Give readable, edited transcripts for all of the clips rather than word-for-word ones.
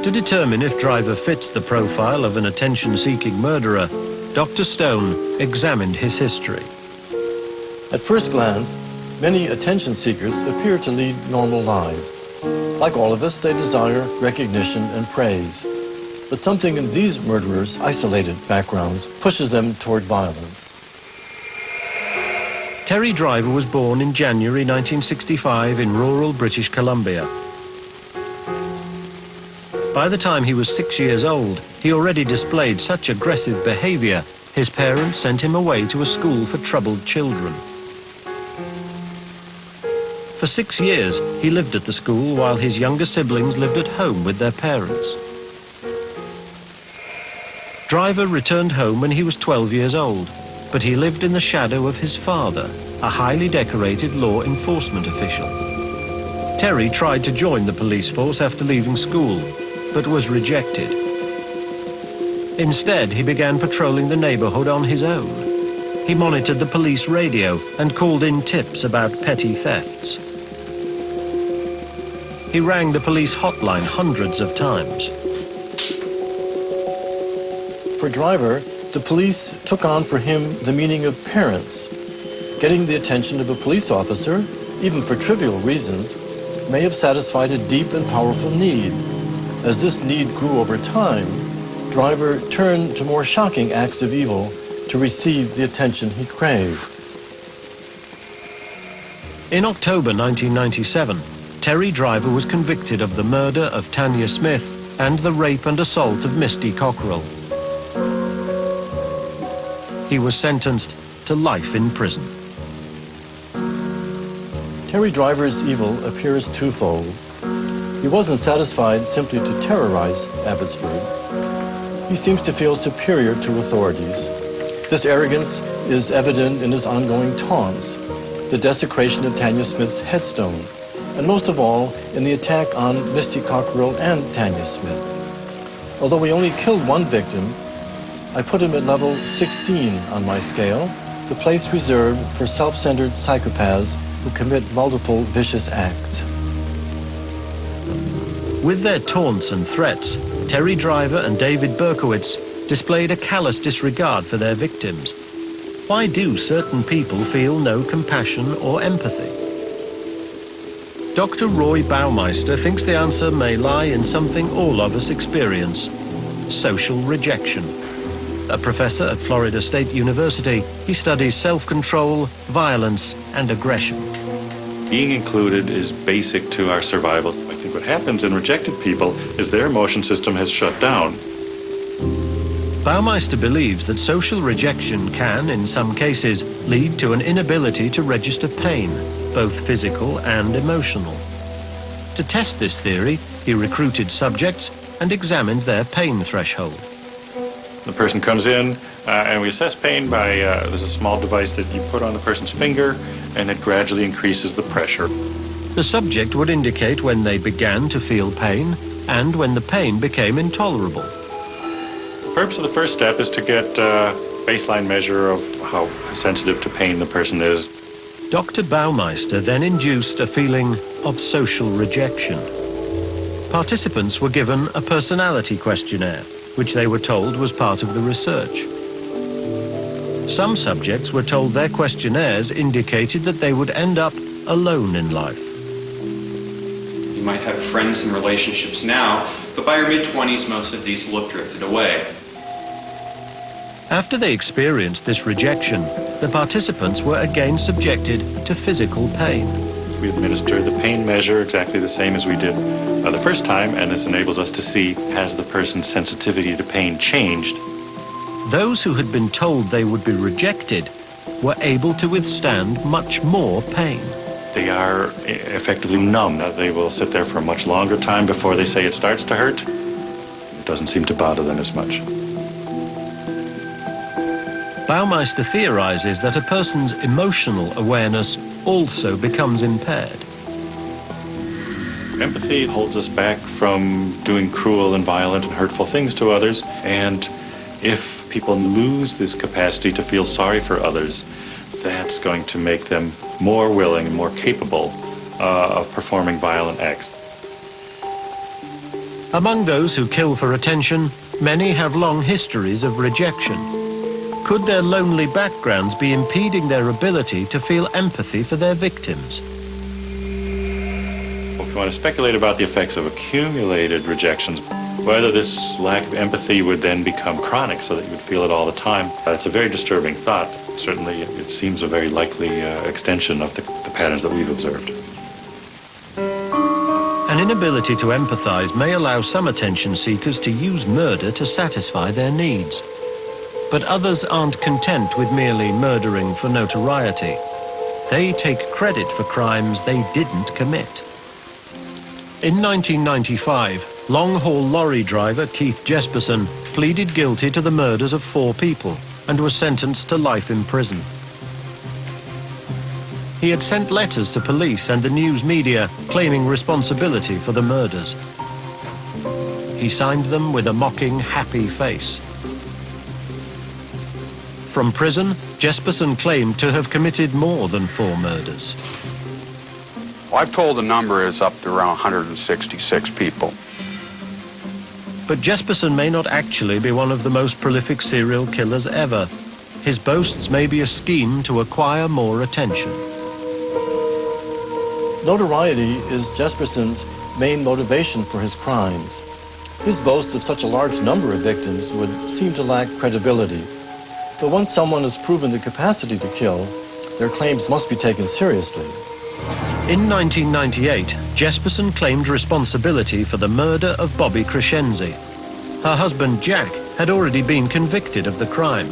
To determine if driver fits the profile of an attention-seeking murderer, Dr. Stone examined his history. At first glance, many attention seekers appear to lead normal lives. Like all of us, they desire recognition and praise. But something in these murderers' isolated backgrounds pushes them toward violence. Terry Driver was born in January 1965 in rural British Columbia. By the time he was 6 years old, he already displayed such aggressive behavior, his parents sent him away to a school for troubled children. For 6 years, he lived at the school while his younger siblings lived at home with their parents. Driver returned home when he was 12 years old, but he lived in the shadow of his father, a highly decorated law enforcement official. Terry tried to join the police force after leaving school, but was rejected. Instead, he began patrolling the neighborhood on his own. He monitored the police radio and called in tips about petty thefts. He rang the police hotline hundreds of times. For Driver, the police took on for him the meaning of parents. Getting the attention of a police officer, even for trivial reasons, may have satisfied a deep and powerful need. As this need grew over time, Driver turned to more shocking acts of evil to receive the attention he craved. In October 1997, Terry Driver was convicted of the murder of Tanya Smith and the rape and assault of Misty Cockrell. He was sentenced to life in prison. Terry Driver's evil appears twofold. He wasn't satisfied simply to terrorize Abbotsford. He seems to feel superior to authorities. This arrogance is evident in his ongoing taunts, the desecration of Tanya Smith's headstone, and most of all, in the attack on Misty Cockrell and Tanya Smith. Although we only killed one victim, I put him at level 16 on my scale, the place reserved for self-centered psychopaths who commit multiple vicious acts. With their taunts and threats, Terry Driver and David Berkowitz displayed a callous disregard for their victims. Why do certain people feel no compassion or empathy? Dr. Roy Baumeister thinks the answer may lie in something all of us experience: social rejection. A professor at Florida State University, he studies self-control, violence, and aggression. Being included is basic to our survival. I think what happens in rejected people is their emotion system has shut down. Baumeister believes that social rejection can, in some cases, lead to an inability to register pain, both physical and emotional. To test this theory, he recruited subjects and examined their pain threshold. The person comes in and we assess pain by, there's a small device that you put on the person's finger and it gradually increases the pressure. The subject would indicate when they began to feel pain and when the pain became intolerable. The purpose of the first step is to get a baseline measure of how sensitive to pain the person is. Dr. Baumeister then induced a feeling of social rejection. Participants were given a personality questionnaire, which they were told was part of the research. Some subjects were told their questionnaires indicated that they would end up alone in life. You might have friends and relationships now, but by your mid-20s, most of these will have drifted away. After they experienced this rejection, the participants were again subjected to physical pain. We administer the pain measure exactly the same as we did the first time, and this enables us to see, has the person's sensitivity to pain changed? Those who had been told they would be rejected were able to withstand much more pain. They are effectively numb. Now, they will sit there for a much longer time before they say it starts to hurt. It doesn't seem to bother them as much. Baumeister theorizes that a person's emotional awareness also becomes impaired. Empathy holds us back from doing cruel and violent and hurtful things to others, and if people lose this capacity to feel sorry for others, that's going to make them more willing and more capable of performing violent acts. Among those who kill for attention, many have long histories of rejection. Could their lonely backgrounds be impeding their ability to feel empathy for their victims? If you want to speculate about the effects of accumulated rejections, whether this lack of empathy would then become chronic so that you would feel it all the time, that's a very disturbing thought. Certainly, it seems a very likely extension of the patterns that we've observed. An inability to empathize may allow some attention seekers to use murder to satisfy their needs. But others aren't content with merely murdering for notoriety. They take credit for crimes they didn't commit. In 1995, long-haul lorry driver Keith Jesperson pleaded guilty to the murders of 4 people and was sentenced to life in prison. He had sent letters to police and the news media claiming responsibility for the murders. He signed them with a mocking, happy face. From prison, Jesperson claimed to have committed more than 4 murders. Well, I've told the number is up to around 166 people. But Jesperson may not actually be one of the most prolific serial killers ever. His boasts may be a scheme to acquire more attention. Notoriety is Jesperson's main motivation for his crimes. His boast of such a large number of victims would seem to lack credibility. But once someone has proven the capacity to kill, their claims must be taken seriously. In 1998, Jesperson claimed responsibility for the murder of Bobby Crescenzi. Her husband Jack had already been convicted of the crime,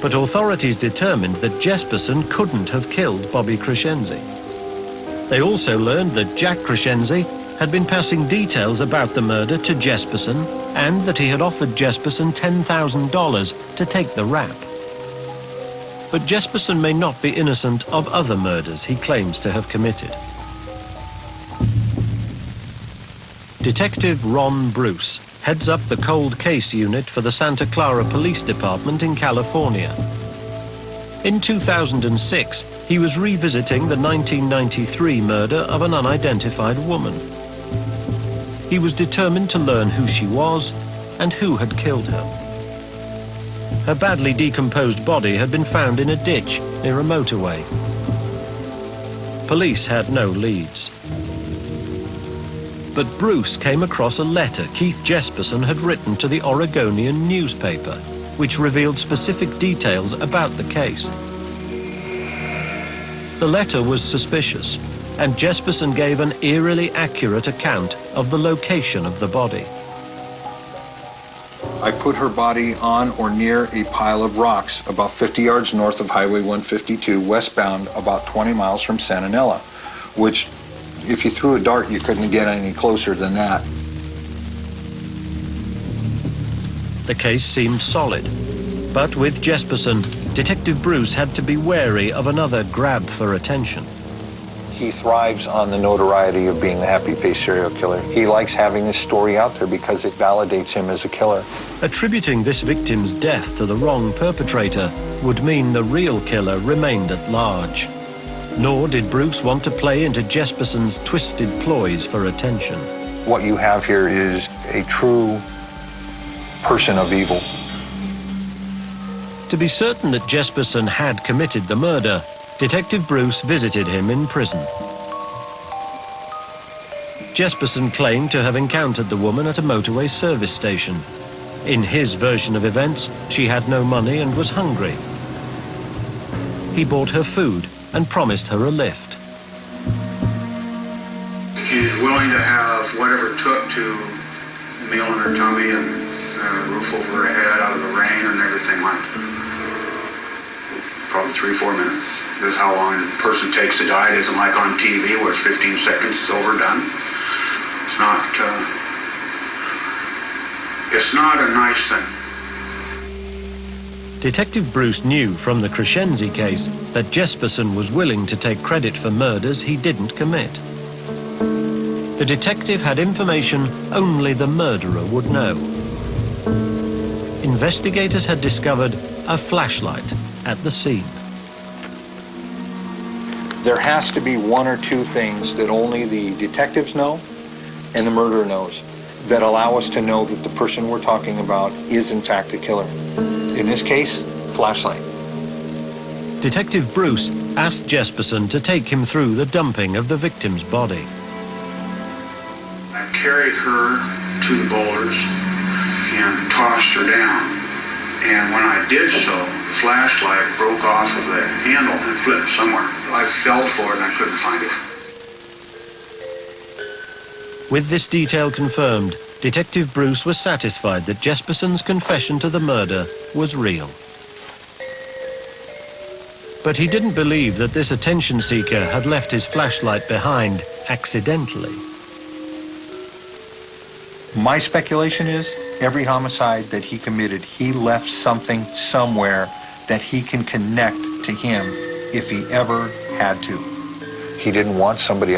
but authorities determined that Jesperson couldn't have killed Bobby Crescenzi. They also learned that Jack Crescenzi had been passing details about the murder to Jesperson and that he had offered Jesperson $10,000 to take the rap. But Jesperson may not be innocent of other murders he claims to have committed. Detective Ron Bruce heads up the cold case unit for the Santa Clara Police Department in California. In 2006, he was revisiting the 1993 murder of an unidentified woman. He was determined to learn who she was and who had killed her. Her badly decomposed body had been found in a ditch near a motorway. Police had no leads. But Bruce came across a letter Keith Jesperson had written to the Oregonian newspaper, which revealed specific details about the case. The letter was suspicious, and Jesperson gave an eerily accurate account of the location of the body. I put her body on or near a pile of rocks about 50 yards north of Highway 152, westbound about 20 miles from Santa Nella, which, if you threw a dart, you couldn't get any closer than that. The case seemed solid, but with Jesperson, Detective Bruce had to be wary of another grab for attention. He thrives on the notoriety of being the happy-faced serial killer. He likes having his story out there because it validates him as a killer. Attributing this victim's death to the wrong perpetrator would mean the real killer remained at large. Nor did Bruce want to play into Jesperson's twisted ploys for attention. What you have here is a true person of evil. To be certain that Jesperson had committed the murder, Detective Bruce visited him in prison. Jesperson claimed to have encountered the woman at a motorway service station. In his version of events, she had no money and was hungry. He bought her food and promised her a lift. She's willing to have whatever it took to meal in her tummy and a roof over her head out of the rain and everything like that. Probably 3-4 minutes. This is how long a person takes to die. It isn't like on TV where it's 15 seconds, it's overdone. It's not a nice thing. Detective Bruce knew from the Crescenzi case that Jesperson was willing to take credit for murders he didn't commit. The detective had information only the murderer would know. Investigators had discovered a flashlight at the scene. There has to be one or two things that only the detectives know and the murderer knows. that allow us to know that the person we're talking about is in fact a killer. In this case, flashlight. Detective Bruce asked Jesperson to take him through the dumping of the victim's body. I carried her to the boulders and tossed her down. And when I did so, the flashlight broke off of the handle and flipped somewhere. I felt for it and I couldn't find it. With this detail confirmed, Detective Bruce was satisfied that Jesperson's confession to the murder was real. But he didn't believe that this attention seeker had left his flashlight behind accidentally. My speculation is every homicide that he committed, he left something somewhere that he can connect to him if he ever had to. He didn't want somebody